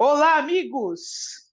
Olá, amigos!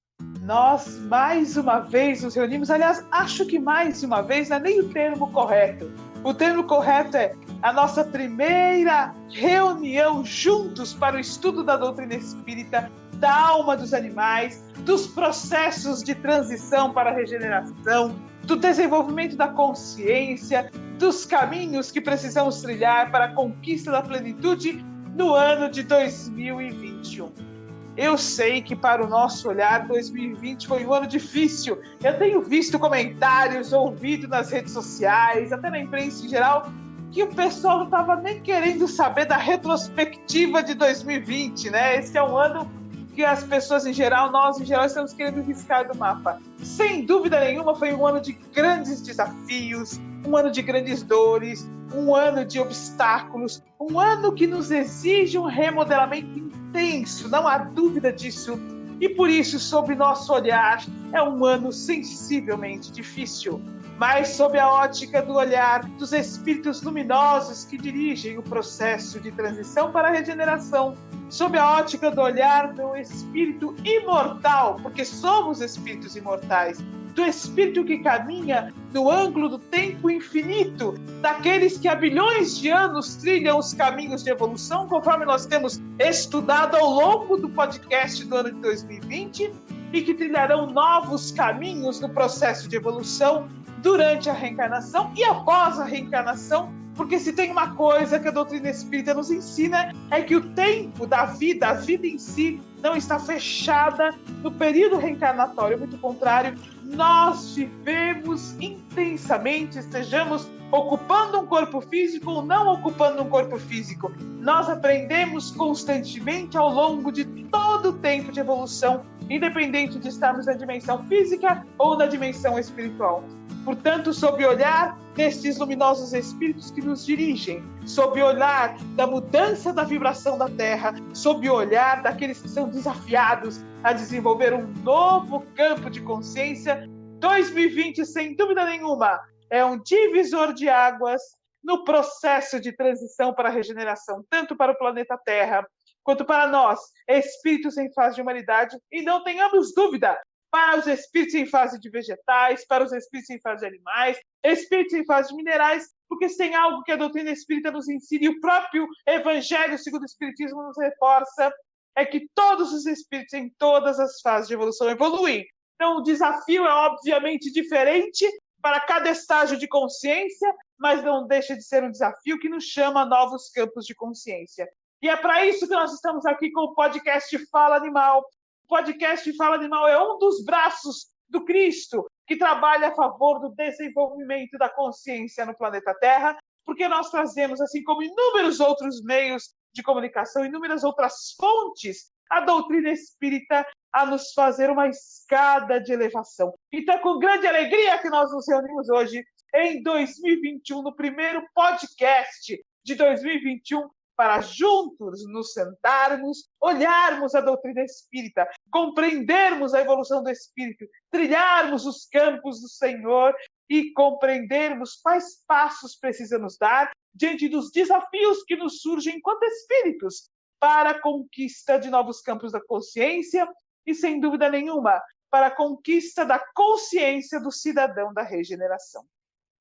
Nós mais uma vez nos reunimos. Aliás, acho que mais uma vez não é nem o termo correto. O termo correto é a nossa primeira reunião juntos para o estudo da doutrina espírita, da alma dos animais, dos processos de transição para a regeneração, do desenvolvimento da consciência, dos caminhos que precisamos trilhar para a conquista da plenitude no ano de 2021. Eu sei que, para o nosso olhar, 2020 foi um ano difícil. Eu tenho visto comentários, ouvido nas redes sociais, até na imprensa em geral, que o pessoal não estava nem querendo saber da retrospectiva de 2020, né? Esse é um ano que as pessoas em geral, nós em geral, estamos querendo riscar do mapa. Sem dúvida nenhuma, foi um ano de grandes desafios, um ano de grandes dores, um ano de obstáculos, um ano que nos exige um remodelamento intenso, não há dúvida disso. E por isso, sob nosso olhar, é um ano sensivelmente difícil. Mas sob a ótica do olhar dos espíritos luminosos que dirigem o processo de transição para a regeneração, sob a ótica do olhar do espírito imortal, porque somos espíritos imortais, do espírito que caminha no ângulo do tempo infinito, daqueles que há bilhões de anos trilham os caminhos de evolução, conforme nós temos estudado ao longo do podcast do ano de 2020, e que trilharão novos caminhos no processo de evolução durante a reencarnação e após a reencarnação, porque se tem uma coisa que a doutrina espírita nos ensina é que o tempo da vida, a vida em si, não está fechada no período reencarnatório, muito contrário, nós vivemos intensamente, estejamos ocupando um corpo físico ou não ocupando um corpo físico. Nós aprendemos constantemente ao longo de todo o tempo de evolução, independente de estarmos na dimensão física ou na dimensão espiritual. Portanto, sob o olhar destes luminosos espíritos que nos dirigem, sob o olhar da mudança da vibração da Terra, sob o olhar daqueles que são desafiados a desenvolver um novo campo de consciência, 2020, sem dúvida nenhuma, é um divisor de águas no processo de transição para a regeneração, tanto para o planeta Terra, quanto para nós, espíritos em fase de humanidade, e não tenhamos dúvida, para os espíritos em fase de vegetais, para os espíritos em fase de animais, espíritos em fase de minerais, porque se tem algo que a doutrina espírita nos ensina, e o próprio Evangelho segundo o Espiritismo nos reforça, é que todos os espíritos em todas as fases de evolução evoluem. Então, o desafio é obviamente diferente para cada estágio de consciência, mas não deixa de ser um desafio que nos chama a novos campos de consciência. E é para isso que nós estamos aqui com o podcast Fala Animal. O podcast Fala Animal é um dos braços do Cristo que trabalha a favor do desenvolvimento da consciência no planeta Terra, porque nós trazemos, assim como inúmeros outros meios de comunicação, inúmeras outras fontes, a doutrina espírita a nos fazer uma escada de elevação. Então, é com grande alegria que nós nos reunimos hoje, em 2021, no primeiro podcast de 2021, para juntos nos sentarmos, olharmos a doutrina espírita, compreendermos a evolução do espírito, trilharmos os campos do Senhor e compreendermos quais passos precisamos dar diante dos desafios que nos surgem enquanto espíritos para a conquista de novos campos da consciência e, sem dúvida nenhuma, para a conquista da consciência do cidadão da regeneração.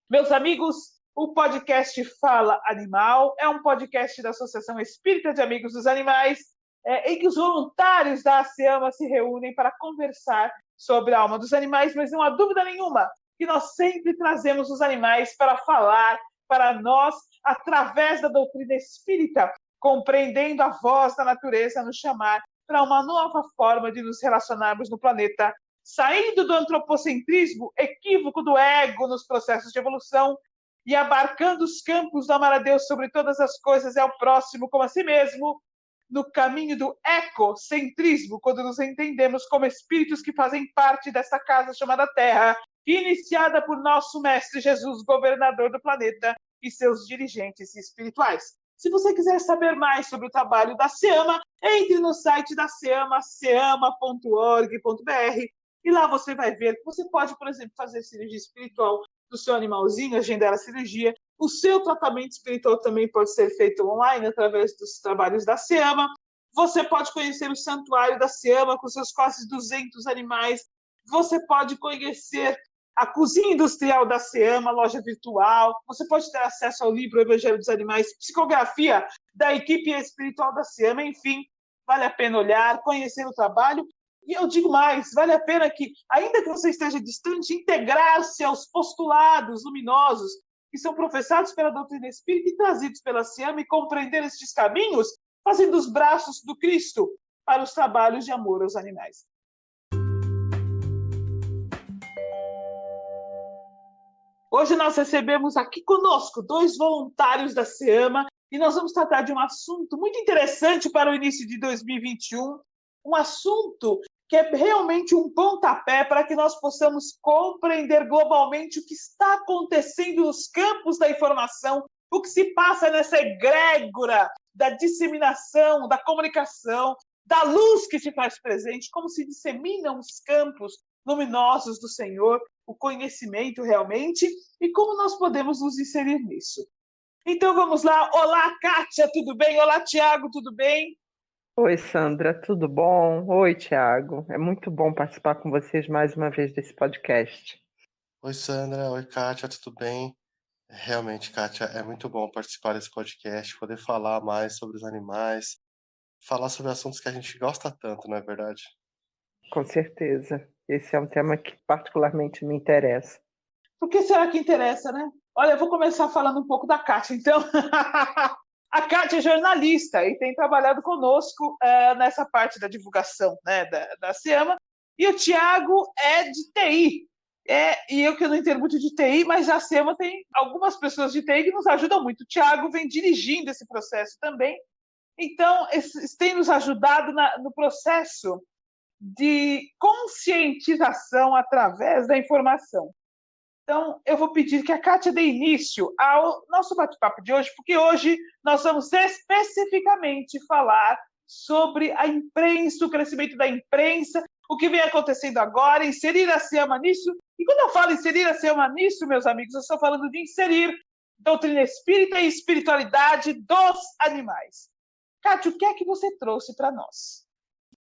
Meus amigos, o podcast Fala Animal é um podcast da Associação Espírita de Amigos dos Animais, em que os voluntários da ASEAMA se reúnem para conversar sobre a alma dos animais, mas não há dúvida nenhuma que nós sempre trazemos os animais para falar para nós através da doutrina espírita, compreendendo a voz da natureza nos chamar para uma nova forma de nos relacionarmos no planeta, saindo do antropocentrismo, equívoco do ego nos processos de evolução, e abarcando os campos do amar a Deus sobre todas as coisas e ao próximo como a si mesmo, no caminho do ecocentrismo, quando nos entendemos como espíritos que fazem parte dessa casa chamada Terra, iniciada por nosso Mestre Jesus, governador do planeta, e seus dirigentes espirituais. Se você quiser saber mais sobre o trabalho da SEAMA, entre no site da SEAMA, seama.org.br, e lá você vai ver que você pode, por exemplo, fazer cirurgia espiritual do seu animalzinho, agendar a cirurgia. O seu tratamento espiritual também pode ser feito online através dos trabalhos da SEAMA. Você pode conhecer o Santuário da Siama com seus quase 200 animais. Você pode conhecer a Cozinha Industrial da Siama, loja virtual. Você pode ter acesso ao livro Evangelho dos Animais, psicografia da equipe espiritual da Siama. Enfim, vale a pena olhar, conhecer o trabalho. E eu digo mais, vale a pena que, ainda que você esteja distante, integrar-se aos postulados luminosos que são professados pela doutrina espírita e trazidos pela Siama, e compreender estes caminhos, fazendo os braços do Cristo para os trabalhos de amor aos animais. Hoje nós recebemos aqui conosco 2 voluntários da Siama e nós vamos tratar de um assunto muito interessante para o início de 2021, um assunto que é realmente um pontapé para que nós possamos compreender globalmente o que está acontecendo nos campos da informação, o que se passa nessa egrégora da disseminação, da comunicação, da luz que se faz presente, como se disseminam os campos luminosos do Senhor, o conhecimento realmente, e como nós podemos nos inserir nisso. Então vamos lá. Olá, Kátia, tudo bem? Olá, Tiago, tudo bem? Oi, Sandra, tudo bom? Oi, Tiago. É muito bom participar com vocês mais uma vez desse podcast. Oi, Sandra. Oi, Kátia, tudo bem? Realmente, Kátia, é muito bom participar desse podcast, poder falar mais sobre os animais, falar sobre assuntos que a gente gosta tanto, não é verdade? Com certeza. Esse é um tema que particularmente me interessa. Por que será que interessa, né? Olha, eu vou começar falando um pouco da Kátia, então. A Kátia é jornalista e tem trabalhado conosco nessa parte da divulgação, né, da Siama. E o Tiago é de TI. E eu que não entendo muito de TI, mas a Siama tem algumas pessoas de TI que nos ajudam muito. O Tiago vem dirigindo esse processo também. Então, eles têm nos ajudado no processo de conscientização através da informação. Então, eu vou pedir que a Kátia dê início ao nosso bate-papo de hoje, porque hoje nós vamos especificamente falar sobre a imprensa, o crescimento da imprensa, o que vem acontecendo agora, inserir a Siama nisso. E quando eu falo inserir a Siama nisso, meus amigos, eu estou falando de inserir doutrina espírita e espiritualidade dos animais. Kátia, o que é que você trouxe para nós?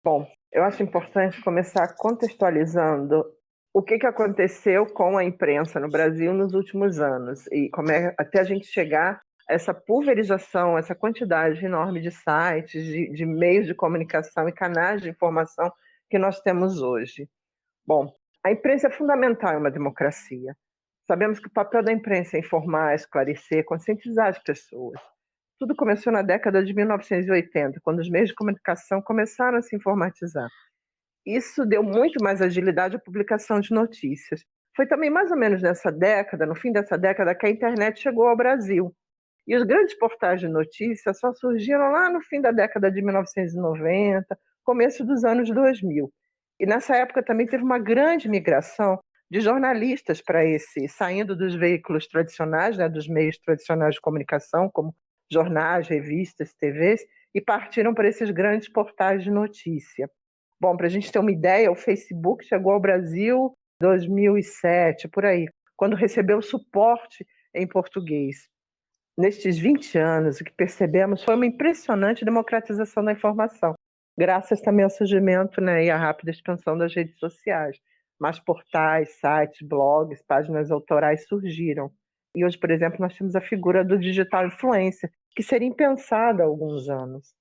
Bom, eu acho importante começar contextualizando o que aconteceu com a imprensa no Brasil nos últimos anos e como até a gente chegar a essa pulverização, essa quantidade enorme de sites, de meios de comunicação e canais de informação que nós temos hoje. Bom, a imprensa é fundamental em uma democracia. Sabemos que o papel da imprensa é informar, esclarecer, conscientizar as pessoas. Tudo começou na década de 1980, quando os meios de comunicação começaram a se informatizar. Isso deu muito mais agilidade à publicação de notícias. Foi também mais ou menos nessa década, no fim dessa década, que a internet chegou ao Brasil. E os grandes portais de notícias só surgiram lá no fim da década de 1990, começo dos anos 2000. E nessa época também teve uma grande migração de jornalistas para saindo dos veículos tradicionais, né, dos meios tradicionais de comunicação, como jornais, revistas, TVs, e partiram para esses grandes portais de notícia. Bom, para a gente ter uma ideia, o Facebook chegou ao Brasil em 2007, por aí, quando recebeu suporte em português. Nestes 20 anos, o que percebemos foi uma impressionante democratização da informação, graças também ao surgimento, né, e à rápida expansão das redes sociais. Mais portais, sites, blogs, páginas autorais surgiram. E hoje, por exemplo, nós temos a figura do digital influencer, que seria impensada há alguns anos.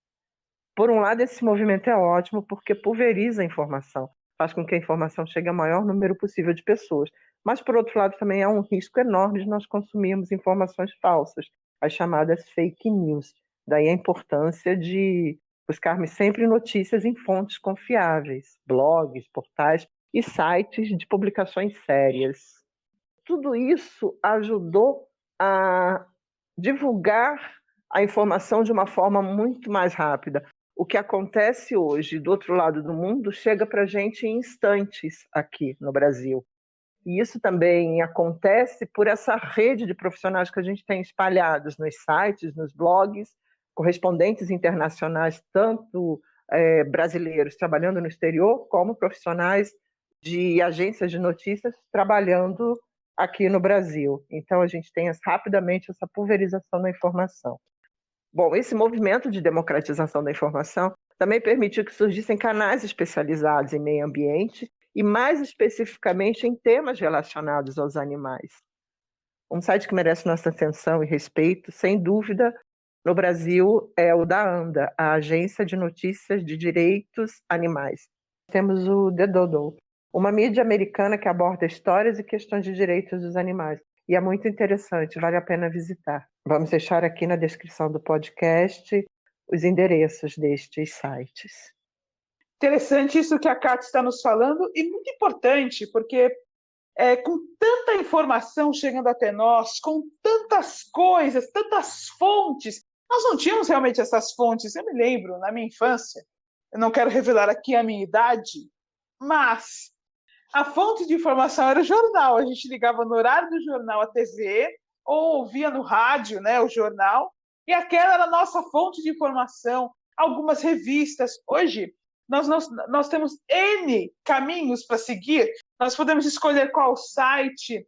Por um lado, esse movimento é ótimo porque pulveriza a informação, faz com que a informação chegue ao maior número possível de pessoas. Mas, por outro lado, também há um risco enorme de nós consumirmos informações falsas, as chamadas fake news. Daí a importância de buscarmos sempre notícias em fontes confiáveis, blogs, portais e sites de publicações sérias. Tudo isso ajudou a divulgar a informação de uma forma muito mais rápida. O que acontece hoje do outro lado do mundo chega para a gente em instantes aqui no Brasil. E isso também acontece por essa rede de profissionais que a gente tem espalhados nos sites, nos blogs, correspondentes internacionais, tanto brasileiros trabalhando no exterior, como profissionais de agências de notícias trabalhando aqui no Brasil. Então, a gente tem rapidamente essa pulverização da informação. Bom, esse movimento de democratização da informação Também permitiu que surgissem canais especializados em meio ambiente e, mais especificamente, em temas relacionados aos animais. Um site que merece nossa atenção e respeito, sem dúvida, no Brasil, é o da ANDA, a Agência de Notícias de Direitos Animais. Temos o The Dodo, uma mídia americana que aborda histórias e questões de direitos dos animais. E é muito interessante, vale a pena visitar. Vamos deixar aqui na descrição do podcast os endereços destes sites. Interessante isso que a Kátia está nos falando e muito importante, porque com tanta informação chegando até nós, com tantas coisas, tantas fontes, nós não tínhamos realmente essas fontes. Eu me lembro, na minha infância, eu não quero revelar aqui a minha idade, mas a fonte de informação era o jornal. A gente ligava no horário do jornal a TV, ou ouvia no rádio, né, o jornal, e aquela era a nossa fonte de informação. Algumas revistas. Hoje, nós temos N caminhos para seguir. Nós podemos escolher qual site,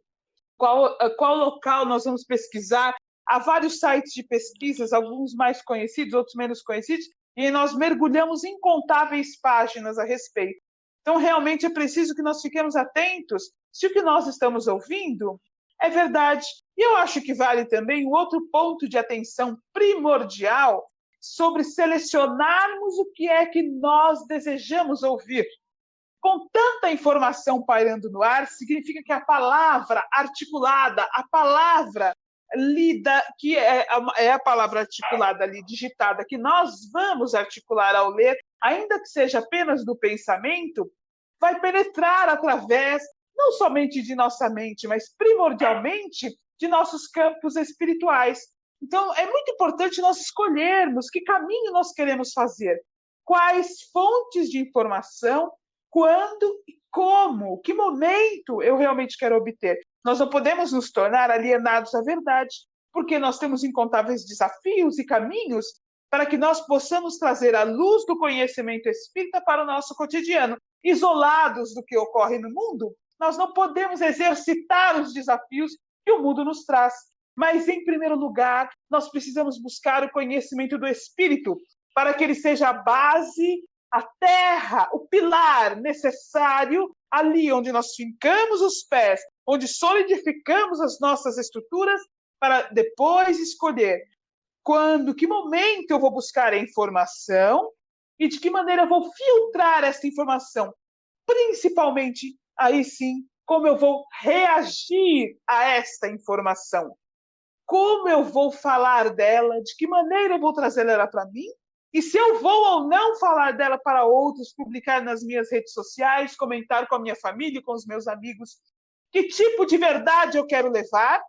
qual local nós vamos pesquisar. Há vários sites de pesquisas, alguns mais conhecidos, outros menos conhecidos, e nós mergulhamos em incontáveis páginas a respeito. Então, realmente é preciso que nós fiquemos atentos se o que nós estamos ouvindo é verdade. E eu acho que vale também um outro ponto de atenção primordial sobre selecionarmos o que é que nós desejamos ouvir. Com tanta informação pairando no ar, significa que a palavra articulada, a palavra lida, que é a palavra articulada ali, digitada, que nós vamos articular ao ler, ainda que seja apenas do pensamento, vai penetrar através, não somente de nossa mente, mas primordialmente de nossos campos espirituais. Então, é muito importante nós escolhermos que caminho nós queremos fazer, quais fontes de informação, quando e como, que momento eu realmente quero obter. Nós não podemos nos tornar alienados à verdade, porque nós temos incontáveis desafios e caminhos para que nós possamos trazer a luz do conhecimento espírita para o nosso cotidiano. Isolados do que ocorre no mundo, nós não podemos exercitar os desafios que o mundo nos traz. Mas, em primeiro lugar, nós precisamos buscar o conhecimento do Espírito, para que ele seja a base, a terra, o pilar necessário, ali onde nós fincamos os pés, onde solidificamos as nossas estruturas, para depois escolher quando, que momento eu vou buscar a informação e de que maneira eu vou filtrar essa informação. Principalmente, aí sim, como eu vou reagir a esta informação. Como eu vou falar dela, de que maneira eu vou trazer ela para mim, e se eu vou ou não falar dela para outros, publicar nas minhas redes sociais, comentar com a minha família, com os meus amigos, que tipo de verdade eu quero levar,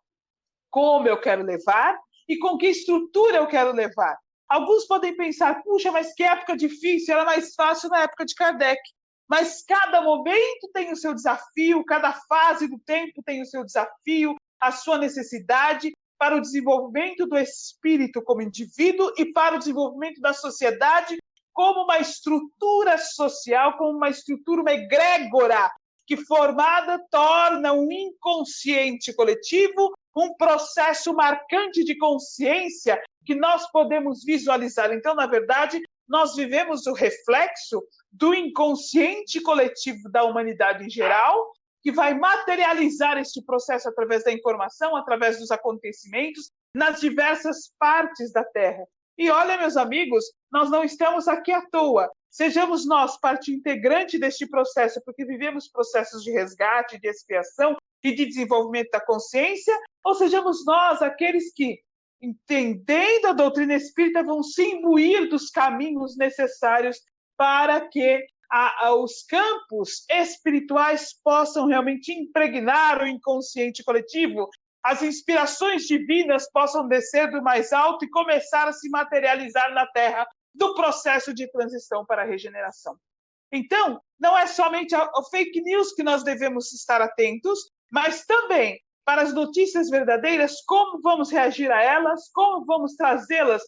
como eu quero levar, e com que estrutura eu quero levar. Alguns podem pensar, puxa, mas que época difícil, era mais fácil na época de Kardec. Mas cada momento tem o seu desafio, cada fase do tempo tem o seu desafio, a sua necessidade, para o desenvolvimento do espírito como indivíduo e para o desenvolvimento da sociedade como uma estrutura social, como uma estrutura, uma egrégora, que formada torna um inconsciente coletivo, um processo marcante de consciência que nós podemos visualizar. Então, na verdade, nós vivemos o reflexo do inconsciente coletivo da humanidade em geral, que vai materializar este processo através da informação, através dos acontecimentos, nas diversas partes da Terra. E olha, meus amigos, nós não estamos aqui à toa. Sejamos nós parte integrante deste processo, porque vivemos processos de resgate, de expiação e de desenvolvimento da consciência, ou sejamos nós aqueles que, entendendo a doutrina espírita, vão se imbuir dos caminhos necessários para que os campos espirituais possam realmente impregnar o inconsciente coletivo, as inspirações divinas possam descer do mais alto e começar a se materializar na Terra do processo de transição para a regeneração. Então, não é somente ao fake news que nós devemos estar atentos, mas também para as notícias verdadeiras, como vamos reagir a elas, como vamos trazê-las,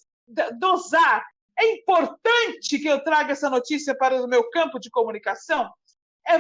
dosar. É importante que eu traga essa notícia para o meu campo de comunicação?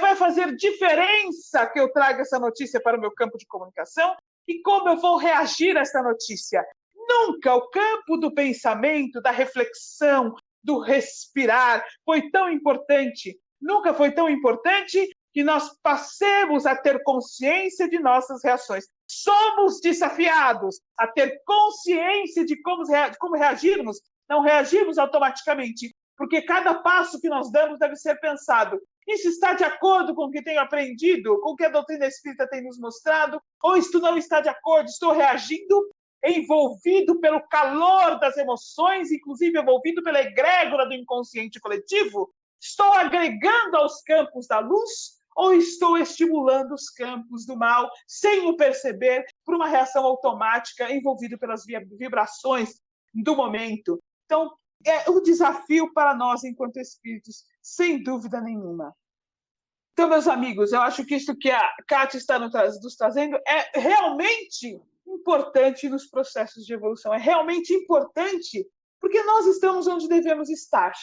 Vai fazer diferença que eu traga essa notícia para o meu campo de comunicação? E como eu vou reagir a essa notícia? Nunca o campo do pensamento, da reflexão, do respirar. Foi tão importante, nunca foi tão importante que nós passemos a ter consciência de nossas reações. Somos desafiados a ter consciência de como reagirmos, não reagirmos automaticamente, porque cada passo que nós damos deve ser pensado. Isso está de acordo com o que tenho aprendido, com o que a doutrina espírita tem nos mostrado? Ou isto não está de acordo? Estou reagindo envolvido pelo calor das emoções, inclusive envolvido pela egrégora do inconsciente coletivo? Estou agregando aos campos da luz ou estou estimulando os campos do mal, sem o perceber, por uma reação automática, envolvido pelas vibrações do momento? Então, é um desafio para nós, enquanto espíritos, sem dúvida nenhuma. Então, meus amigos, eu acho que isso que a Kátia está nos trazendo é realmente importante nos processos de evolução, é realmente importante, porque nós estamos onde devemos estar.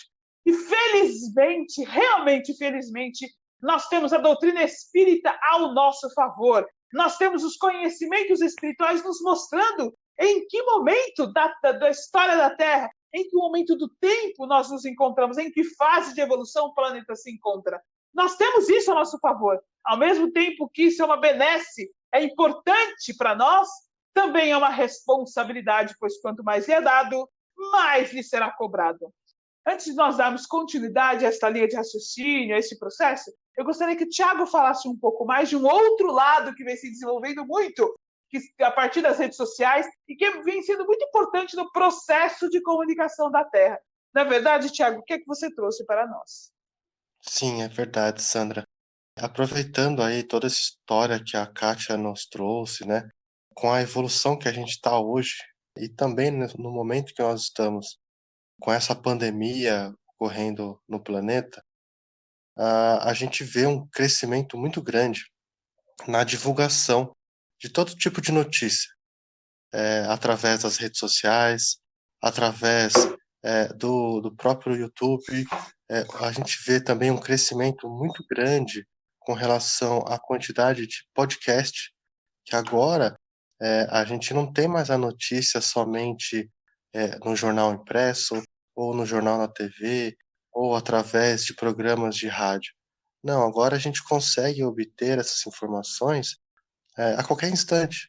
E felizmente, realmente felizmente, nós temos a doutrina espírita ao nosso favor. Nós temos os conhecimentos espirituais nos mostrando em que momento da história da Terra, em que momento do tempo nós nos encontramos, em que fase de evolução o planeta se encontra. Nós temos isso a nosso favor. Ao mesmo tempo que isso é uma benesse, é importante para nós, também é uma responsabilidade, pois quanto mais lhe é dado, mais lhe será cobrado. Antes de nós darmos continuidade a esta linha de raciocínio, a esse processo, eu gostaria que o Tiago falasse um pouco mais de um outro lado que vem se desenvolvendo muito, a partir das redes sociais, e que vem sendo muito importante no processo de comunicação da Terra. Na verdade, Tiago, o que é que você trouxe para nós? Sim, é verdade, Sandra. Aproveitando aí toda essa história que a Kátia nos trouxe, né? Com a evolução que a gente está hoje, e também no momento que nós estamos, com essa pandemia ocorrendo no planeta, a gente vê um crescimento muito grande na divulgação de todo tipo de notícia, através das redes sociais, através do próprio YouTube. A gente vê também um crescimento muito grande com relação à quantidade de podcast, que agora a gente não tem mais a notícia somente no jornal impresso, ou no jornal na TV, ou através de programas de rádio. Não, agora a gente consegue obter essas informações a qualquer instante,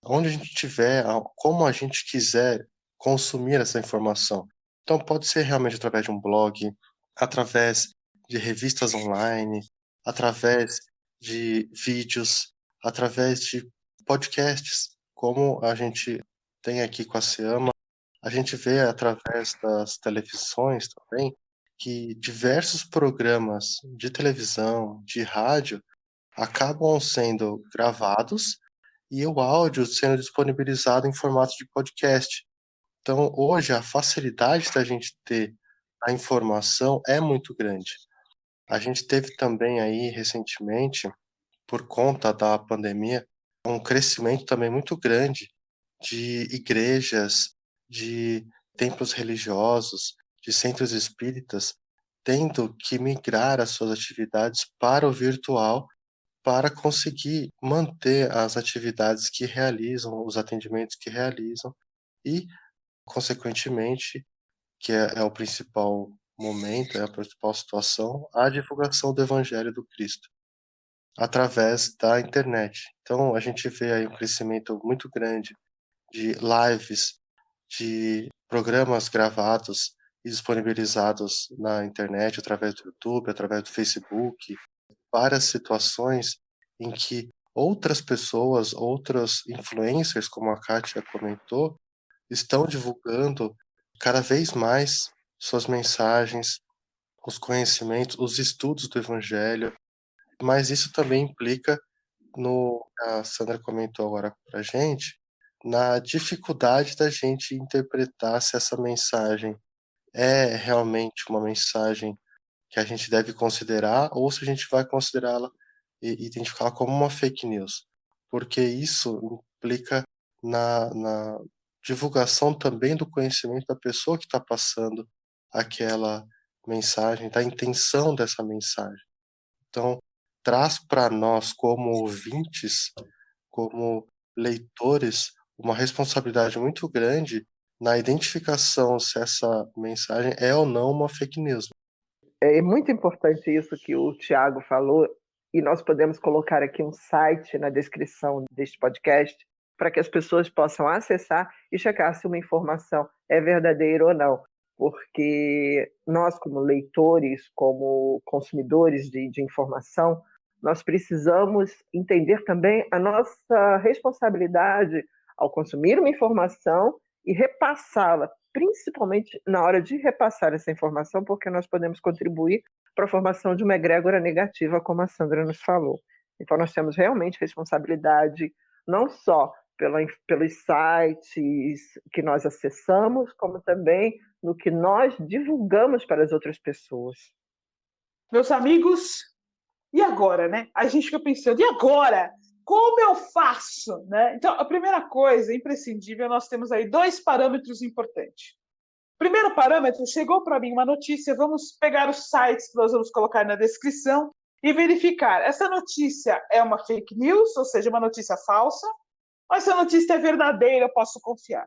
onde a gente estiver, como a gente quiser consumir essa informação. Então, pode ser realmente através de um blog, através de revistas online, através de vídeos, através de podcasts, como a gente tem aqui com a SEAMA. A gente vê através das televisões também que diversos programas de televisão, de rádio, acabam sendo gravados e o áudio sendo disponibilizado em formato de podcast. Então, hoje, a facilidade da gente ter a informação é muito grande. A gente teve também aí, recentemente, por conta da pandemia, um crescimento também muito grande de igrejas, de templos religiosos, de centros espíritas, tendo que migrar as suas atividades para o virtual para conseguir manter as atividades que realizam, os atendimentos que realizam e, consequentemente, que é o principal momento, é a principal situação, a divulgação do Evangelho do Cristo através da internet. Então, a gente vê aí um crescimento muito grande de lives, de programas gravados e disponibilizados na internet, através do YouTube, através do Facebook, várias situações em que outras pessoas, outros influencers, como a Kátia comentou, estão divulgando cada vez mais suas mensagens, os conhecimentos, os estudos do Evangelho, mas isso também implica no, a Sandra comentou agora para a gente, na dificuldade da gente interpretar se essa mensagem é realmente uma mensagem que a gente deve considerar ou se a gente vai considerá-la e identificá-la como uma fake news, porque isso implica na divulgação também do conhecimento da pessoa que está passando aquela mensagem, da intenção dessa mensagem. Então, traz para nós, como ouvintes, como leitores, uma responsabilidade muito grande na identificação se essa mensagem é ou não uma fake news. É muito importante isso que o Tiago falou, e nós podemos colocar aqui um site na descrição deste podcast para que as pessoas possam acessar e checar se uma informação é verdadeira ou não. Porque nós, como leitores, como consumidores de informação, nós precisamos entender também a nossa responsabilidade ao consumir uma informação e repassá-la, principalmente na hora de repassar essa informação, porque nós podemos contribuir para a formação de uma egrégora negativa, como a Sandra nos falou. Então, nós temos realmente responsabilidade, não só pelos sites que nós acessamos, como também no que nós divulgamos para as outras pessoas. Meus amigos, e agora, né? A gente fica pensando, e agora? Como eu faço? Né? Então, a primeira coisa, imprescindível, nós temos aí 2 parâmetros importantes. Primeiro parâmetro, chegou para mim uma notícia, vamos pegar os sites que nós vamos colocar na descrição e verificar, essa notícia é uma fake news, ou seja, uma notícia falsa, ou essa notícia é verdadeira, eu posso confiar.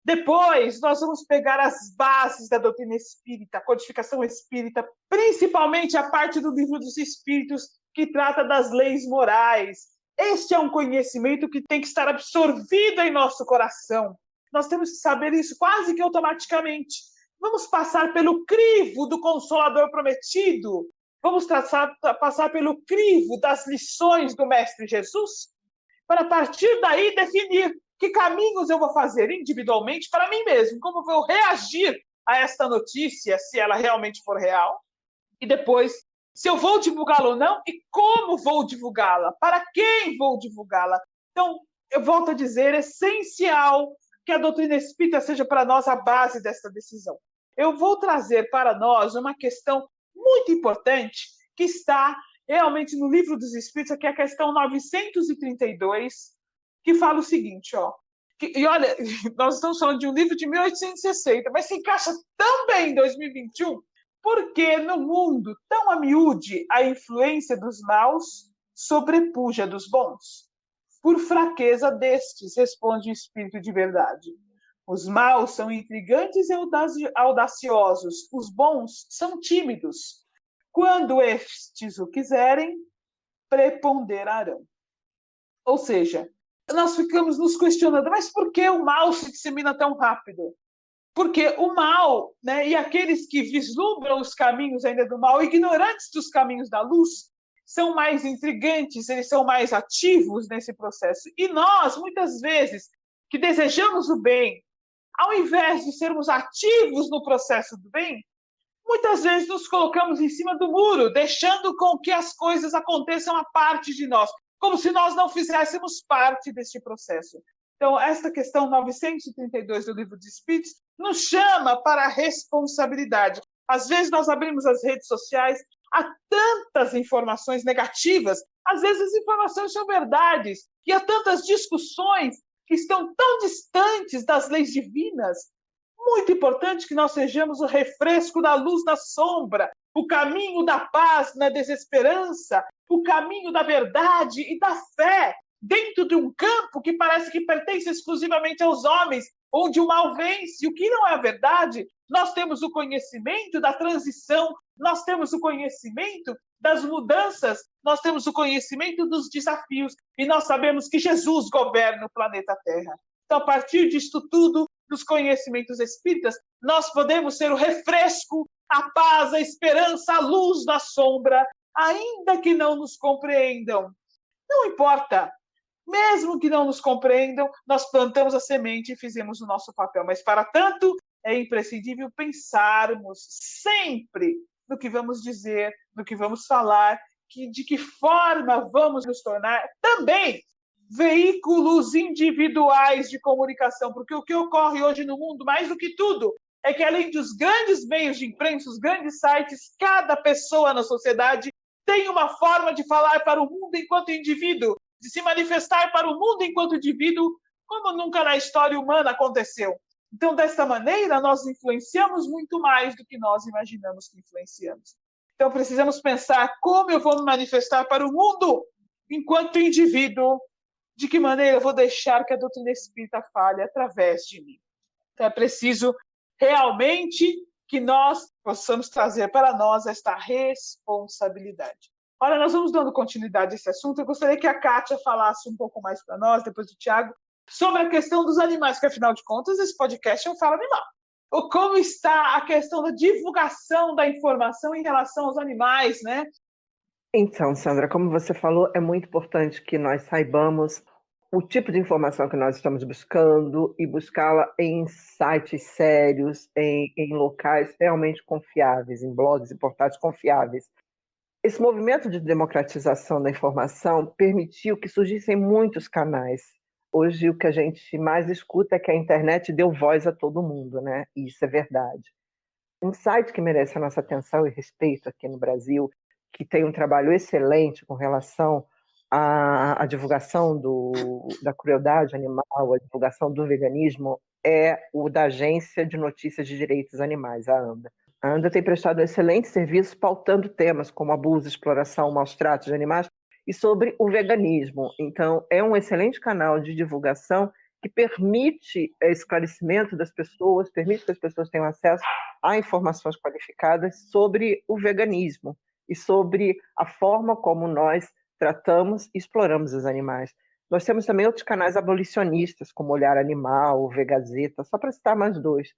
Depois, nós vamos pegar as bases da doutrina espírita, a codificação espírita, principalmente a parte do livro dos Espíritos, que trata das leis morais. Este é um conhecimento que tem que estar absorvido em nosso coração. Nós temos que saber isso quase que automaticamente. Vamos passar pelo crivo do Consolador prometido? Vamos passar pelo crivo das lições do Mestre Jesus? Para, a partir daí, definir que caminhos eu vou fazer individualmente para mim mesmo, como vou reagir a esta notícia, se ela realmente for real, e depois, se eu vou divulgá-la ou não, e como vou divulgá-la, para quem vou divulgá-la. Então, eu volto a dizer, é essencial que a doutrina espírita seja para nós a base desta decisão. Eu vou trazer para nós uma questão muito importante que está realmente no livro dos Espíritos, que é a questão 932, que fala o seguinte, ó. E olha, nós estamos falando de um livro de 1860, mas se encaixa tão bem em 2021, porque no mundo tão a miúde a influência dos maus sobrepuja dos bons. Por fraqueza destes, responde o Espírito de verdade. Os maus são intrigantes e audaciosos, os bons são tímidos. Quando estes o quiserem, preponderarão. Ou seja, nós ficamos nos questionando, mas por que o mal se dissemina tão rápido? Porque o mal, né, e aqueles que vislumbram os caminhos ainda do mal, ignorantes dos caminhos da luz, são mais intrigantes, eles são mais ativos nesse processo. E nós, muitas vezes, que desejamos o bem, ao invés de sermos ativos no processo do bem, muitas vezes nos colocamos em cima do muro, deixando com que as coisas aconteçam a parte de nós, como se nós não fizéssemos parte deste processo. Então, esta questão 932 do Livro dos Espíritos nos chama para a responsabilidade. Às vezes nós abrimos as redes sociais, há tantas informações negativas, às vezes as informações são verdades, e há tantas discussões que estão tão distantes das leis divinas. Muito importante que nós sejamos o refresco da luz na sombra, o caminho da paz na desesperança, o caminho da verdade e da fé, dentro de um campo que parece que pertence exclusivamente aos homens, onde o mal vence, o que não é a verdade. Nós temos o conhecimento da transição, nós temos o conhecimento das mudanças, nós temos o conhecimento dos desafios, e nós sabemos que Jesus governa o planeta Terra. Então, a partir disto tudo, dos conhecimentos espíritas, nós podemos ser o refresco, a paz, a esperança, a luz da sombra, ainda que não nos compreendam. Não importa. Mesmo que não nos compreendam, nós plantamos a semente e fizemos o nosso papel. Mas, para tanto, é imprescindível pensarmos sempre no que vamos dizer, no que vamos falar, de que forma vamos nos tornar também veículos individuais de comunicação. Porque o que ocorre hoje no mundo, mais do que tudo, é que, além dos grandes meios de imprensa, os grandes sites, cada pessoa na sociedade tem uma forma de falar para o mundo enquanto indivíduo, de se manifestar para o mundo enquanto indivíduo, como nunca na história humana aconteceu. Então, desta maneira, nós influenciamos muito mais do que nós imaginamos que influenciamos. Então, precisamos pensar como eu vou me manifestar para o mundo enquanto indivíduo, de que maneira eu vou deixar que a doutrina espírita fale através de mim. Então é preciso realmente que nós possamos trazer para nós esta responsabilidade. Ora, nós vamos dando continuidade a esse assunto. Eu gostaria que a Kátia falasse um pouco mais para nós, depois do Tiago, sobre a questão dos animais, que afinal de contas esse podcast é um Fala Animal. Como está a questão da divulgação da informação em relação aos animais, né? Então, Sandra, como você falou, é muito importante que nós saibamos o tipo de informação que nós estamos buscando e buscá-la em sites sérios, em locais realmente confiáveis, em blogs e portais confiáveis. Esse movimento de democratização da informação permitiu que surgissem muitos canais. Hoje, o que a gente mais escuta é que a internet deu voz a todo mundo, né? E isso é verdade. Um site que merece a nossa atenção e respeito aqui no Brasil, que tem um trabalho excelente com relação à divulgação da crueldade animal, a divulgação do veganismo, é o da Agência de Notícias de Direitos Animais, a ANDA. A ANDA tem prestado excelente serviço pautando temas como abuso, exploração, maus tratos de animais e sobre o veganismo. Então, é um excelente canal de divulgação que permite esclarecimento das pessoas, permite que as pessoas tenham acesso a informações qualificadas sobre o veganismo e sobre a forma como nós tratamos e exploramos os animais. Nós temos também outros canais abolicionistas, como Olhar Animal, Vegazeta, só para citar mais dois.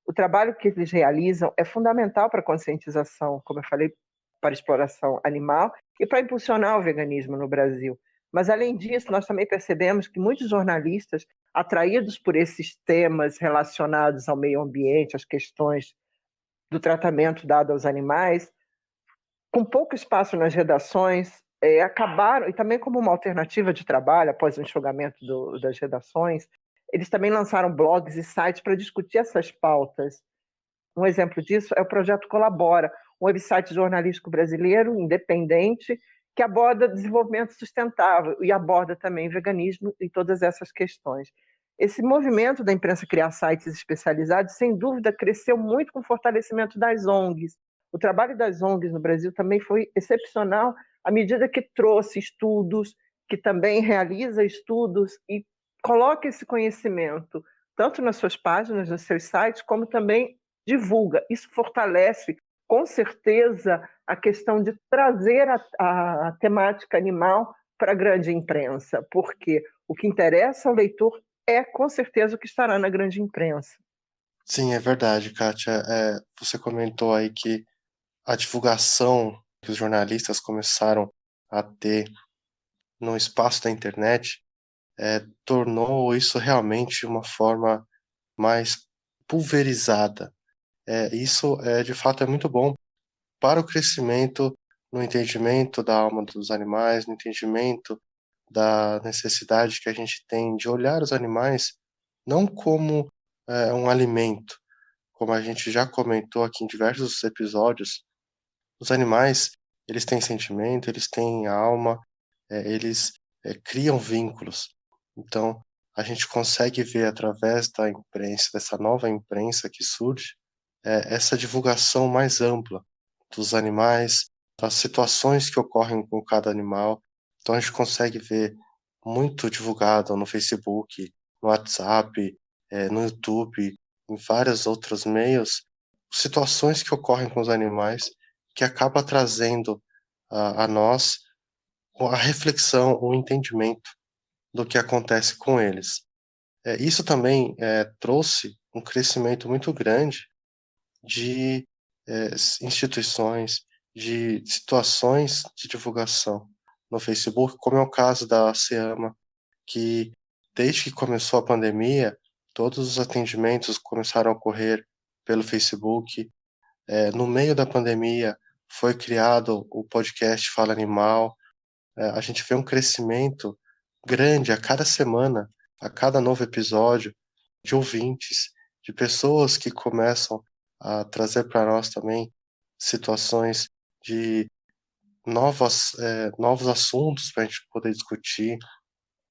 O trabalho que eles realizam é fundamental para a conscientização, como eu falei, para a exploração animal e para impulsionar o veganismo no Brasil. Mas, além disso, nós também percebemos que muitos jornalistas, atraídos por esses temas relacionados ao meio ambiente, às questões do tratamento dado aos animais, com pouco espaço nas redações, acabaram, e também como uma alternativa de trabalho, após o enxugamento das redações, eles também lançaram blogs e sites para discutir essas pautas. Um exemplo disso é o Projeto Colabora, um website jornalístico brasileiro, independente, que aborda desenvolvimento sustentável e aborda também veganismo e todas essas questões. Esse movimento da imprensa criar sites especializados, sem dúvida, cresceu muito com o fortalecimento das ONGs. O trabalho das ONGs no Brasil também foi excepcional à medida que trouxe estudos, que também realiza estudos e coloca esse conhecimento tanto nas suas páginas, nos seus sites, como também divulga. Isso fortalece, com certeza, a questão de trazer a temática animal para a grande imprensa, porque o que interessa ao leitor é, com certeza, o que estará na grande imprensa. Sim, é verdade, Kátia. Você comentou aí que a divulgação que os jornalistas começaram a ter no espaço da internet tornou isso realmente uma forma mais pulverizada. Isso, de fato, é muito bom para o crescimento no entendimento da alma dos animais, no entendimento da necessidade que a gente tem de olhar os animais não como um alimento, como a gente já comentou aqui em diversos episódios. Os animais, eles têm sentimento, eles têm alma, eles criam vínculos. Então, a gente consegue ver através da imprensa, dessa nova imprensa que surge, essa divulgação mais ampla dos animais, das situações que ocorrem com cada animal. Então, a gente consegue ver muito divulgado no Facebook, no WhatsApp, no YouTube, em vários outros meios, situações que ocorrem com os animais que acaba trazendo a nós a reflexão, o entendimento do que acontece com eles. Isso também trouxe um crescimento muito grande de instituições, de situações de divulgação no Facebook, como é o caso da SEAMA, que desde que começou a pandemia, todos os atendimentos começaram a ocorrer pelo Facebook. No meio da pandemia, foi criado o podcast Fala Animal. A gente vê um crescimento grande a cada semana, a cada novo episódio, de ouvintes, de pessoas que começam a trazer para nós também situações de novos assuntos para a gente poder discutir,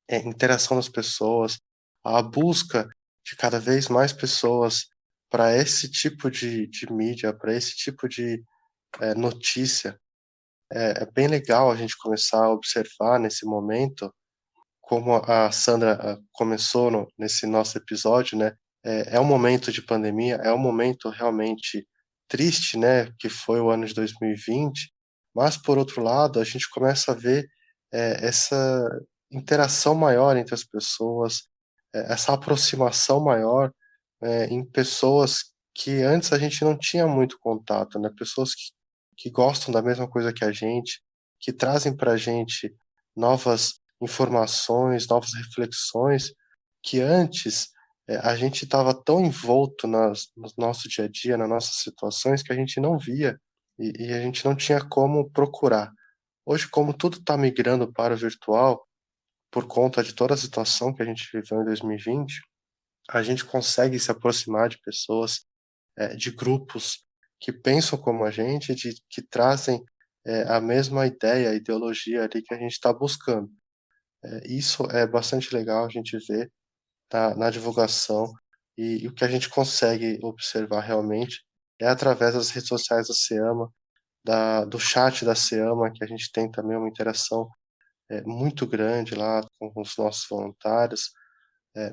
interação das pessoas, a busca de cada vez mais pessoas para esse tipo de mídia, para esse tipo de notícia. É bem legal a gente começar a observar nesse momento, como a Sandra começou nesse nosso episódio, né? é um momento de pandemia, é um momento realmente triste, né, que foi o ano de 2020, mas, por outro lado, a gente começa a ver essa interação maior entre as pessoas, essa aproximação maior em pessoas que antes a gente não tinha muito contato, né, pessoas que gostam da mesma coisa que a gente, que trazem para a gente novas informações, novas reflexões, que antes a gente estava tão envolto no nosso dia a dia, nas nossas situações, que a gente não via e a gente não tinha como procurar. Hoje, como tudo está migrando para o virtual, por conta de toda a situação que a gente viveu em 2020, a gente consegue se aproximar de pessoas, de grupos que pensam como a gente, que trazem a mesma ideia, a ideologia ali que a gente está buscando. Isso é bastante legal a gente ver na divulgação e o que a gente consegue observar realmente é através das redes sociais da SEAMA, do chat da SEAMA, que a gente tem também uma interação muito grande lá com os nossos voluntários,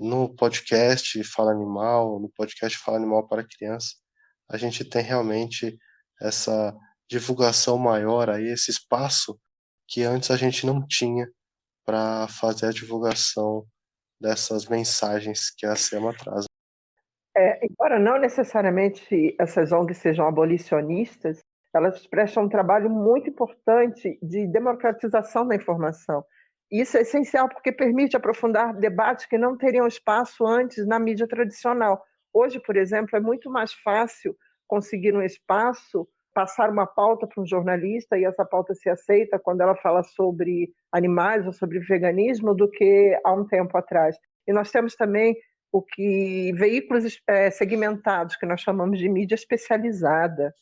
no podcast Fala Animal, no podcast Fala Animal para Criança, a gente tem realmente essa divulgação maior aí, esse espaço que antes a gente não tinha para fazer a divulgação dessas mensagens que a SEMA traz. Embora não necessariamente essas ONGs sejam abolicionistas, elas prestam um trabalho muito importante de democratização da informação. Isso é essencial porque permite aprofundar debates que não teriam espaço antes na mídia tradicional. Hoje, por exemplo, é muito mais fácil conseguir um espaço, passar uma pauta para um jornalista e essa pauta se aceita quando ela fala sobre animais ou sobre veganismo do que há um tempo atrás. E nós temos também veículos segmentados, que nós chamamos de mídia especializada.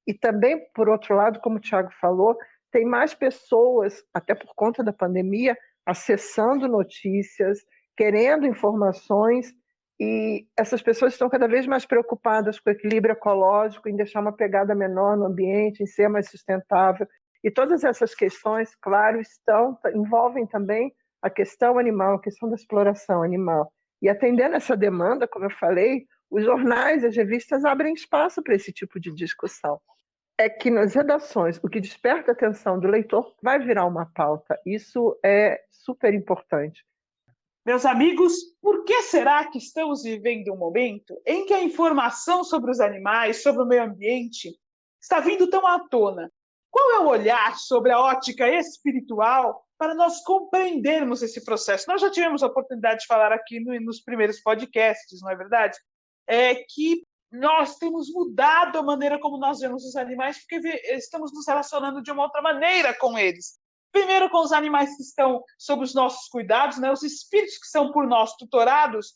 E também, por outro lado, como o Thiago falou, tem mais pessoas, até por conta da pandemia, acessando notícias, querendo informações, e essas pessoas estão cada vez mais preocupadas com o equilíbrio ecológico, em deixar uma pegada menor no ambiente, em ser mais sustentável. E todas essas questões, claro, envolvem também a questão animal, a questão da exploração animal. E atendendo essa demanda, como eu falei, os jornais e as revistas abrem espaço para esse tipo de discussão. É que nas redações, o que desperta a atenção do leitor vai virar uma pauta. Isso é super importante. Meus amigos, por que será que estamos vivendo um momento em que a informação sobre os animais, sobre o meio ambiente, está vindo tão à tona? Qual é o olhar sobre a ótica espiritual para nós compreendermos esse processo? Nós já tivemos a oportunidade de falar aqui nos primeiros podcasts, não é verdade? Que nós temos mudado a maneira como nós vemos os animais porque estamos nos relacionando de uma outra maneira com eles. Primeiro com os animais que estão sob os nossos cuidados, né? Os espíritos que são por nós tutorados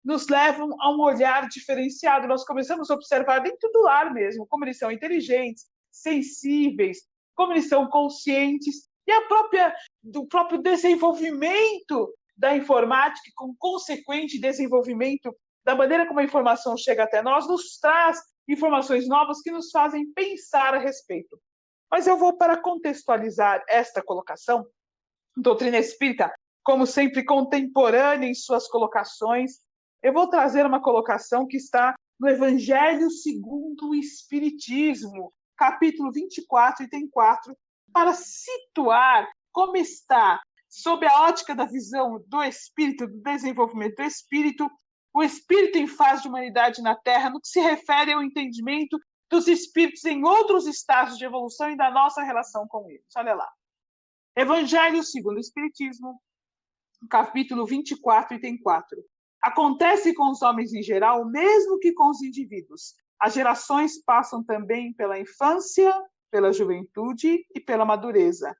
nos levam a um olhar diferenciado. Nós começamos a observar dentro do lar mesmo como eles são inteligentes, sensíveis, como eles são conscientes e do próprio desenvolvimento da informática, com consequente desenvolvimento da maneira como a informação chega até nós, nos traz informações novas que nos fazem pensar a respeito. Mas eu vou, para contextualizar esta colocação, doutrina espírita, como sempre contemporânea em suas colocações, eu vou trazer uma colocação que está no Evangelho segundo o Espiritismo, capítulo 24, item 4, para situar como está, sob a ótica da visão do espírito, do desenvolvimento do espírito, o espírito em fase de humanidade na Terra, no que se refere ao entendimento dos espíritos em outros estágios de evolução e da nossa relação com eles. Olha lá. Evangelho segundo o Espiritismo, capítulo 24, item 4. Acontece com os homens em geral o mesmo que com os indivíduos. As gerações passam também pela infância, pela juventude e pela madureza.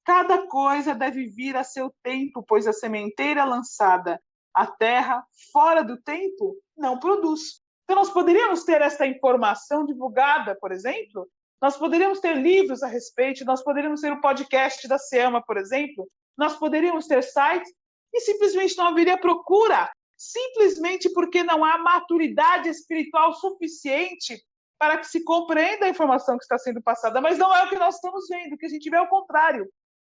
Cada coisa deve vir a seu tempo, pois a sementeira lançada à terra fora do tempo não produz. Então, nós poderíamos ter esta informação divulgada, por exemplo, nós poderíamos ter livros a respeito, nós poderíamos ter o podcast da SEAMA, por exemplo, nós poderíamos ter sites e simplesmente não haveria procura, simplesmente porque não há maturidade espiritual suficiente para que se compreenda a informação que está sendo passada. Mas não é o que nós estamos vendo, o que a gente vê é o contrário,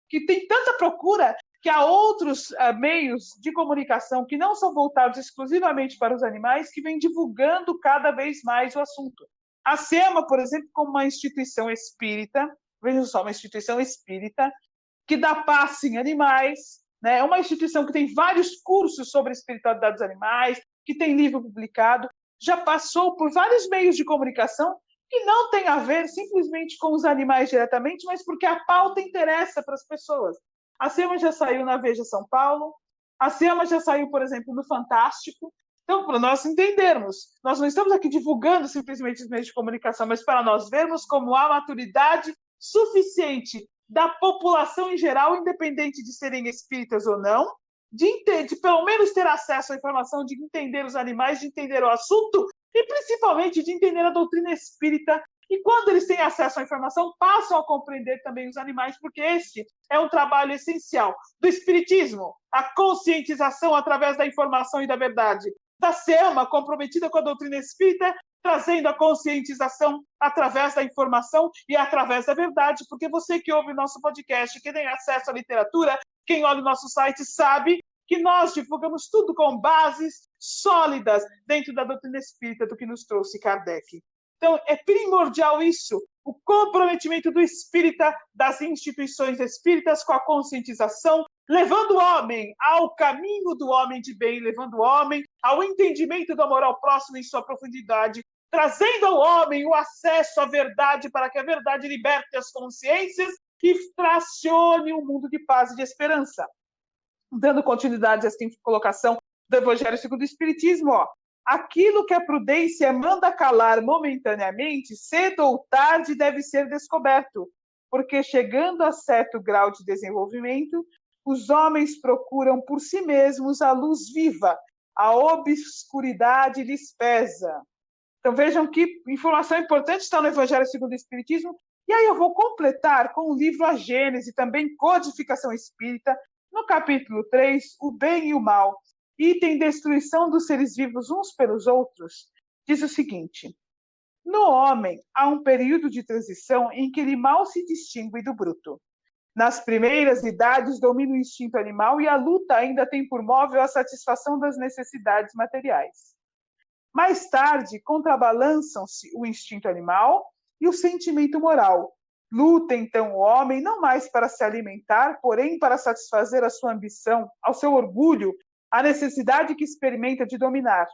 que tem tanta procura que há outros meios de comunicação que não são voltados exclusivamente para os animais, que vêm divulgando cada vez mais o assunto. A SEMA, por exemplo, como uma instituição espírita, vejam só, uma instituição espírita, que dá passe em animais, né? É uma instituição que tem vários cursos sobre a espiritualidade dos animais, que tem livro publicado, já passou por vários meios de comunicação que não tem a ver simplesmente com os animais diretamente, mas porque a pauta interessa para as pessoas. A SEMA já saiu na Veja São Paulo, a SEMA já saiu, por exemplo, no Fantástico. Então, para nós entendermos, nós não estamos aqui divulgando simplesmente os meios de comunicação, mas para nós vermos como há maturidade suficiente da população em geral, independente de serem espíritas ou não, de pelo menos ter acesso à informação, de entender os animais, de entender o assunto e principalmente de entender a doutrina espírita. E quando eles têm acesso à informação, passam a compreender também os animais, porque este é um trabalho essencial do espiritismo, a conscientização através da informação e da verdade. Da SEMA, comprometida com a doutrina espírita, trazendo a conscientização através da informação e através da verdade, porque você que ouve o nosso podcast, que tem acesso à literatura, quem olha o nosso site sabe que nós divulgamos tudo com bases sólidas dentro da doutrina espírita do que nos trouxe Kardec. Então, é primordial isso, o comprometimento do espírita, das instituições espíritas com a conscientização, levando o homem ao caminho do homem de bem, levando o homem ao entendimento do amor ao próximo em sua profundidade, trazendo ao homem o acesso à verdade para que a verdade liberte as consciências e tracione um mundo de paz e de esperança. Dando continuidade a esta colocação do Evangelho segundo o Espiritismo, aquilo que a prudência manda calar momentaneamente, cedo ou tarde deve ser descoberto, porque chegando a certo grau de desenvolvimento, os homens procuram por si mesmos a luz viva, a obscuridade lhes pesa. Então vejam que informação importante está no Evangelho segundo o Espiritismo. E aí eu vou completar com o livro A Gênese, também Codificação Espírita, no capítulo 3, O Bem e o Mal, item Destruição dos seres vivos uns pelos outros, diz o seguinte: no homem há um período de transição em que ele mal se distingue do bruto. Nas primeiras idades domina o instinto animal e a luta ainda tem por móvel a satisfação das necessidades materiais. Mais tarde, contrabalançam-se o instinto animal e o sentimento moral. Luta, então, o homem não mais para se alimentar, porém para satisfazer a sua ambição, ao seu orgulho, a necessidade que experimenta de dominar.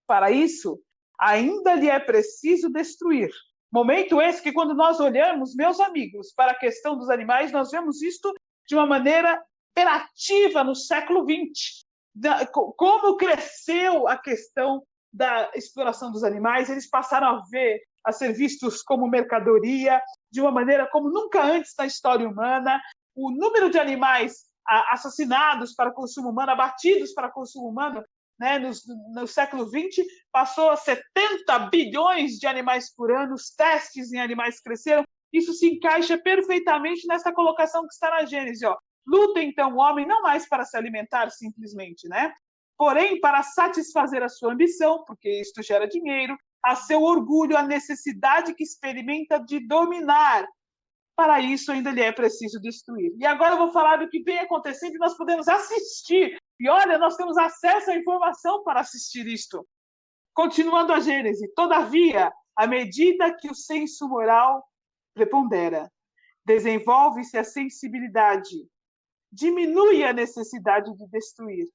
Para isso, ainda lhe é preciso destruir. Momento esse que, quando nós olhamos, meus amigos, para a questão dos animais, nós vemos isto de uma maneira imperativa no século XX. Como cresceu a questão da exploração dos animais, eles passaram a ser vistos como mercadoria, de uma maneira como nunca antes na história humana. O número de animais assassinados para consumo humano, abatidos para consumo humano, né, no século XX, passou a 70 bilhões de animais por ano, os testes em animais cresceram. Isso se encaixa perfeitamente nessa colocação que está na Gênese. Luta, então, o homem não mais para se alimentar simplesmente, né? Porém, para satisfazer a sua ambição, porque isto gera dinheiro, a seu orgulho, a necessidade que experimenta de dominar. Para isso, ainda lhe é preciso destruir. E agora eu vou falar do que vem acontecendo e nós podemos assistir. E olha, nós temos acesso à informação para assistir isto. Continuando a Gênese. Todavia, à medida que o senso moral prepondera, desenvolve-se a sensibilidade, diminui a necessidade de destruir,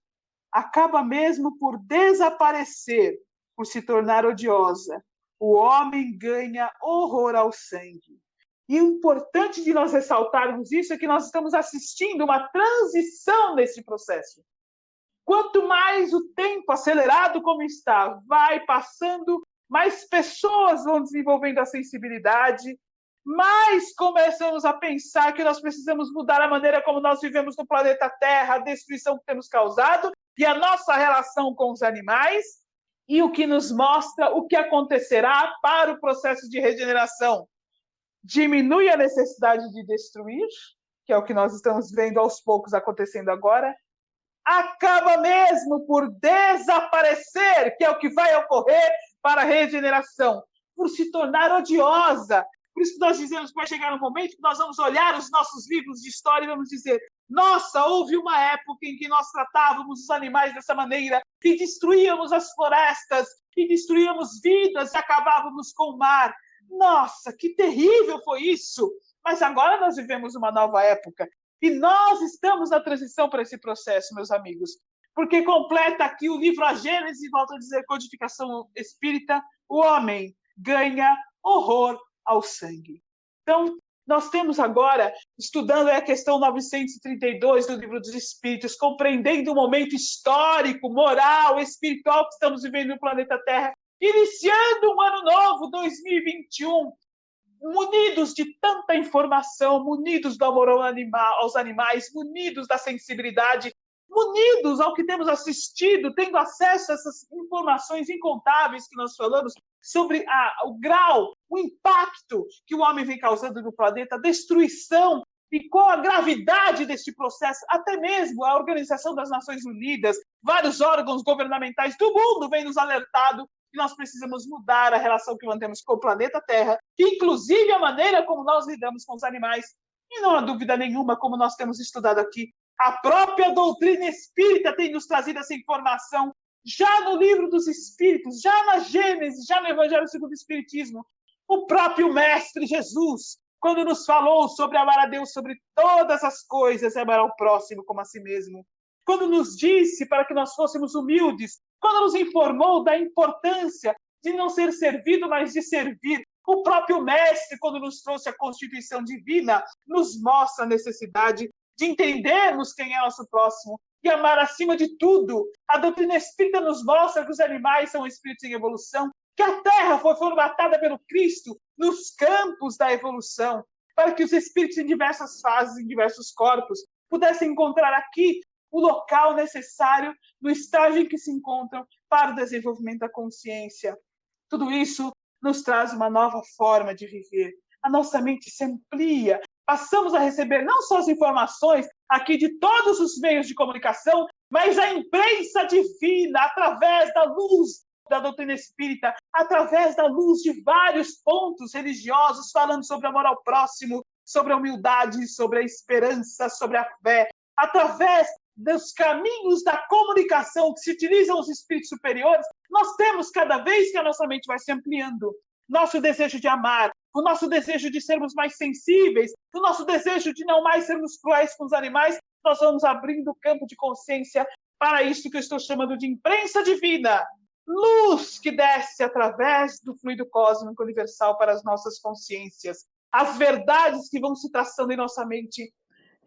acaba mesmo por desaparecer, por se tornar odiosa. O homem ganha horror ao sangue. E o importante de nós ressaltarmos isso é que nós estamos assistindo uma transição nesse processo. Quanto mais o tempo acelerado como está, vai passando, mais pessoas vão desenvolvendo a sensibilidade, mais começamos a pensar que nós precisamos mudar a maneira como nós vivemos no planeta Terra, a destruição que temos causado e a nossa relação com os animais, e o que nos mostra o que acontecerá para o processo de regeneração. Diminui a necessidade de destruir, que é o que nós estamos vendo aos poucos acontecendo agora, acaba mesmo por desaparecer, que é o que vai ocorrer para a regeneração, por se tornar odiosa. Por isso que nós dizemos que vai chegar um momento que nós vamos olhar os nossos livros de história e vamos dizer: Nossa, houve uma época em que nós tratávamos os animais dessa maneira e destruíamos as florestas, e destruíamos vidas e acabávamos com o mar. Nossa, que terrível foi isso! Mas agora nós vivemos uma nova época e nós estamos na transição para esse processo, meus amigos, porque completa aqui o livro A Gênese, volta a dizer, codificação espírita, o homem ganha horror ao sangue. Então, nós temos agora, estudando a questão 932 do Livro dos Espíritos, compreendendo o momento histórico, moral, espiritual que estamos vivendo no planeta Terra, iniciando um ano novo, 2021, munidos de tanta informação, munidos do amor aos animais, munidos da sensibilidade, munidos ao que temos assistido, tendo acesso a essas informações incontáveis que nós falamos sobre o grau, o impacto que o homem vem causando no planeta, a destruição e qual a gravidade deste processo, até mesmo a Organização das Nações Unidas, vários órgãos governamentais do mundo vêm nos alertado que nós precisamos mudar a relação que mantemos com o planeta Terra, inclusive a maneira como nós lidamos com os animais. E não há dúvida nenhuma, como nós temos estudado aqui, a própria doutrina espírita tem nos trazido essa informação, já no Livro dos Espíritos, já na Gênesis, já no Evangelho segundo o Espiritismo. O próprio Mestre Jesus, quando nos falou sobre amar a Deus sobre todas as coisas e amar ao próximo como a si mesmo, quando nos disse para que nós fôssemos humildes, quando nos informou da importância de não ser servido, mas de servir. O próprio Mestre, quando nos trouxe a Constituição Divina, nos mostra a necessidade de entendermos quem é nosso próximo e amar acima de tudo. A doutrina espírita nos mostra que os animais são espíritos em evolução, que a Terra foi formatada pelo Cristo nos campos da evolução, para que os espíritos em diversas fases, em diversos corpos, pudessem encontrar aqui o local necessário no estágio em que se encontram para o desenvolvimento da consciência. Tudo isso nos traz uma nova forma de viver. A nossa mente se amplia. Passamos a receber não só as informações aqui de todos os meios de comunicação, mas a imprensa divina, através da luz da doutrina espírita, através da luz de vários pontos religiosos, falando sobre amor ao próximo, sobre a humildade, sobre a esperança, sobre a fé, através dos caminhos da comunicação que se utilizam os espíritos superiores, nós temos cada vez que a nossa mente vai se ampliando, nosso desejo de amar, o nosso desejo de sermos mais sensíveis, o nosso desejo de não mais sermos cruéis com os animais, nós vamos abrindo o campo de consciência para isso que eu estou chamando de imprensa divina, luz que desce através do fluido cósmico universal para as nossas consciências, as verdades que vão se traçando em nossa mente.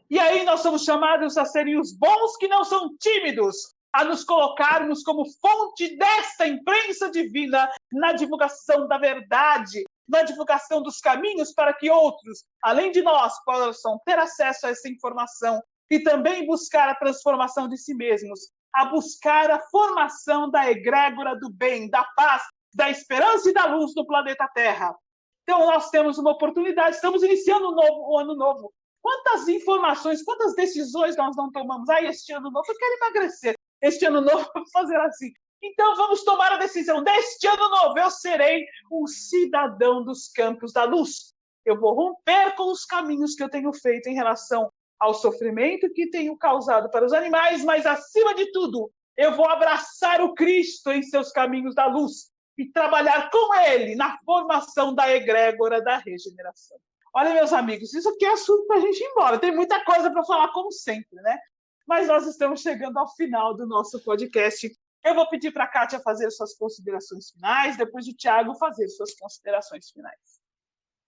E aí nós somos chamados a serem os bons que não são tímidos, a nos colocarmos como fonte desta imprensa divina na divulgação da verdade, na divulgação dos caminhos para que outros, além de nós, possam ter acesso a essa informação e também buscar a transformação de si mesmos, a buscar a formação da egrégora do bem, da paz, da esperança e da luz no planeta Terra. Então nós temos uma oportunidade, estamos iniciando um ano novo. Quantas informações, quantas decisões nós não tomamos? Este ano novo eu quero emagrecer. Este ano novo eu vou fazer assim. Então vamos tomar a decisão. Deste ano novo eu serei um cidadão dos campos da luz. Eu vou romper com os caminhos que eu tenho feito em relação ao sofrimento que tenho causado para os animais, mas acima de tudo, eu vou abraçar o Cristo em seus caminhos da luz e trabalhar com ele na formação da egrégora da regeneração. Olha, meus amigos, isso aqui é assunto para a gente ir embora. Tem muita coisa para falar, como sempre, né? Mas nós estamos chegando ao final do nosso podcast. Eu vou pedir para a Kátia fazer suas considerações finais, depois o Tiago fazer suas considerações finais.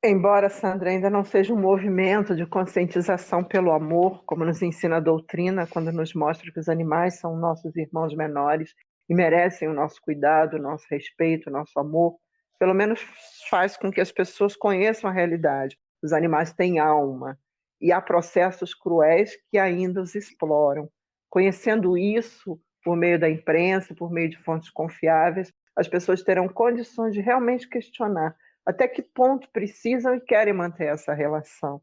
Embora, Sandra, ainda não seja um movimento de conscientização pelo amor, como nos ensina a doutrina, quando nos mostra que os animais são nossos irmãos menores e merecem o nosso cuidado, o nosso respeito, o nosso amor, pelo menos faz com que as pessoas conheçam a realidade. Os animais têm alma e há processos cruéis que ainda os exploram. Conhecendo isso por meio da imprensa, por meio de fontes confiáveis, as pessoas terão condições de realmente questionar até que ponto precisam e querem manter essa relação.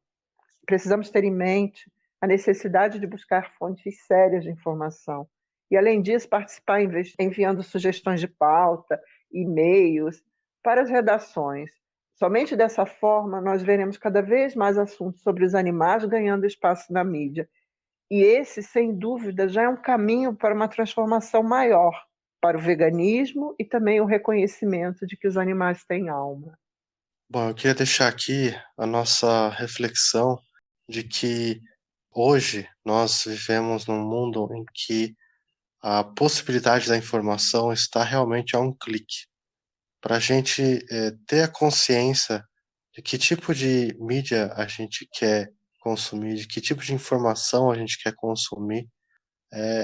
Precisamos ter em mente a necessidade de buscar fontes sérias de informação e, além disso, participar enviando sugestões de pauta, e-mails para as redações. Somente dessa forma nós veremos cada vez mais assuntos sobre os animais ganhando espaço na mídia. E esse, sem dúvida, já é um caminho para uma transformação maior, para o veganismo e também o reconhecimento de que os animais têm alma. Bom, eu queria deixar aqui a nossa reflexão de que hoje nós vivemos num mundo em que a possibilidade da informação está realmente a um clique. Para a gente ter a consciência de que tipo de mídia a gente quer consumir, de que tipo de informação a gente quer consumir,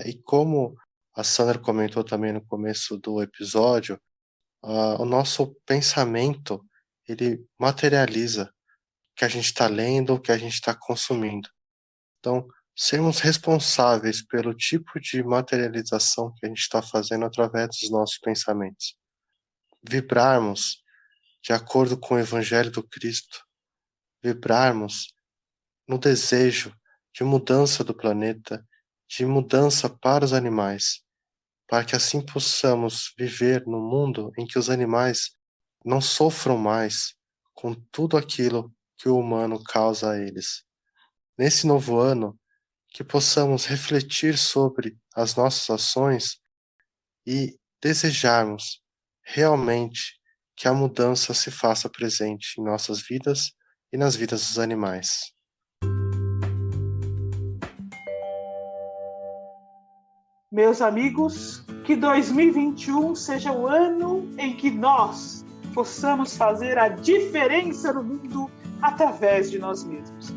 e como a Sandra comentou também no começo do episódio, o nosso pensamento ele materializa o que a gente está lendo, o que a gente está consumindo. Então, sermos responsáveis pelo tipo de materialização que a gente está fazendo através dos nossos pensamentos. Vibrarmos de acordo com o Evangelho do Cristo, vibrarmos no desejo de mudança do planeta, de mudança para os animais, para que assim possamos viver num mundo em que os animais não sofram mais com tudo aquilo que o humano causa a eles. Nesse novo ano, que possamos refletir sobre as nossas ações e desejarmos realmente que a mudança se faça presente em nossas vidas e nas vidas dos animais. Meus amigos, que 2021 seja o ano em que nós possamos fazer a diferença no mundo através de nós mesmos.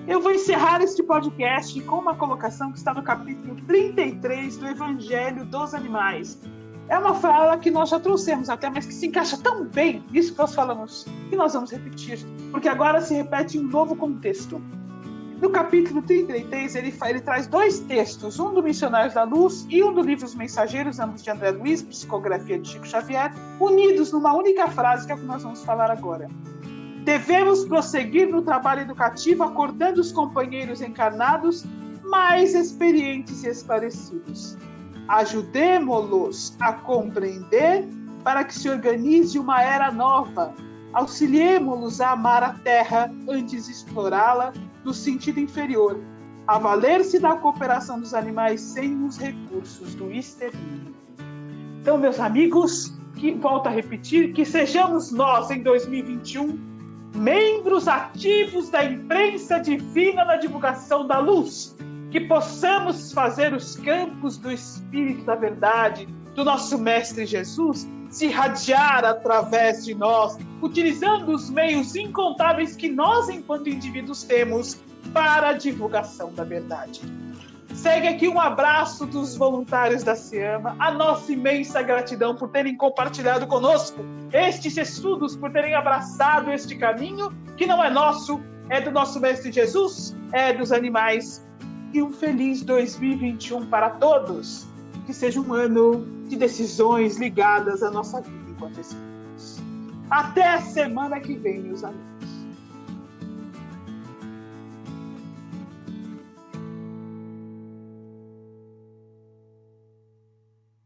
Eu vou encerrar este podcast com uma colocação que está no capítulo 33 do Evangelho dos Animais. É uma fala que nós já trouxemos até, mas que se encaixa tão bem nisso que nós falamos, que nós vamos repetir, porque agora se repete em um novo contexto. No capítulo 33, ele traz dois textos, um do Missionários da Luz e um do livro Os Mensageiros, ambos de André Luiz, psicografia de Chico Xavier, unidos numa única frase, que é o que nós vamos falar agora. Devemos prosseguir no trabalho educativo, acordando os companheiros encarnados mais experientes e esclarecidos. Ajudemo-los a compreender para que se organize uma era nova. Auxiliemo-los a amar a terra antes de explorá-la no sentido inferior, a valer-se da cooperação dos animais sem os recursos do extermínio. Então, meus amigos, que volto a repetir, que sejamos nós, em 2021, membros ativos da imprensa divina na divulgação da luz, que possamos fazer os campos do Espírito da Verdade, do nosso Mestre Jesus, se irradiar através de nós, utilizando os meios incontáveis que nós, enquanto indivíduos, temos para a divulgação da verdade. Segue aqui um abraço dos voluntários da SEAMA, a nossa imensa gratidão por terem compartilhado conosco estes estudos, por terem abraçado este caminho, que não é nosso, é do nosso Mestre Jesus, é dos animais. E um feliz 2021 para todos. Que seja um ano de decisões ligadas à nossa vida enquanto espíritos. Até a semana que vem, meus amigos.